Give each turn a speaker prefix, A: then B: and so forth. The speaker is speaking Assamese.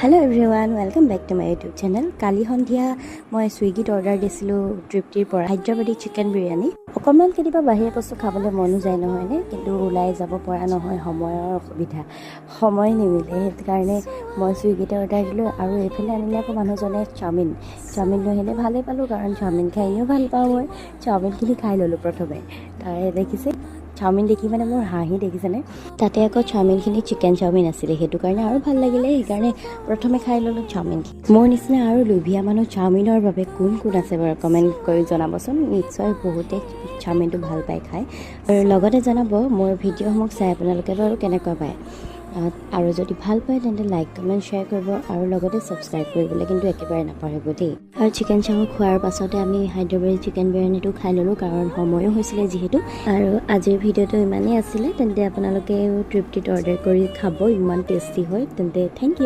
A: Hello everyone, welcome back to my YouTube channel. Kali hondia moi Swiggy order desilu Triptir por Hyderabadi chicken biryani. অকণমান কেতিয়াবা বাহিৰা বস্তু খাবলৈ মনো যায় নহয় নে কিন্তু ওলাই যাব পৰা নহয় সময়ৰ অসুবিধা সময় নিমিলে সেই কাৰণে মই সুইগিতে অৰ্ডাৰ দিলোঁ আৰু এইফালে আনিলে আকৌ মানুহজনে চাওমিন লৈ আহিলে ভালে পালোঁ কাৰণ চাওমিন খাইও ভাল পাওঁ মই চাওমিনখিনি খাই ল'লোঁ প্ৰথমে তাৰে দেখিছে চাওমিন দেখি মানে মোৰ হাঁহি দেখিছেনে তাতে আকৌ চাওমিনখিনি চিকেন চাওমিন আছিলে সেইটো কাৰণে আৰু ভাল লাগিলে সেইকাৰণে প্ৰথমে খাই ল'লোঁ চাওমিন মোৰ নিচিনা আৰু লোভিয়া মানুহ চাওমিনৰ বাবে কোন আছে বাৰু কমেণ্ট কৰি জনাবচোন নিশ্চয় বহুতে চাওমিনটো ভাল পায় খাই আৰু লগতে জনাব মোৰ ভিডিঅ'সমূহ চাই আপোনালোকে বাৰু কেনেকুৱা পায় আৰু যদি ভাল পায় তেন্তে লাইক কমেণ্ট শ্বেয়াৰ কৰিব আৰু লগতে ছাবস্ক্ৰাইব কৰিবলৈ কিন্তু একেবাৰে নাপাহৰিব দেই আৰু চিকেন চাওমিন খোৱাৰ পাছতে আমি হায়দৰাবাদী চিকেন বিৰিয়ানীটো খাই ল'লোঁ কাৰণ সময়ো হৈছিলে যিহেতু আৰু আজিৰ ভিডিঅ'টো ইমানেই আছিলে তেন্তে আপোনালোকেও তৃপ্তিত অৰ্ডাৰ কৰি খাব ইমান টেষ্টি হয় তেন্তে থেংক ইউ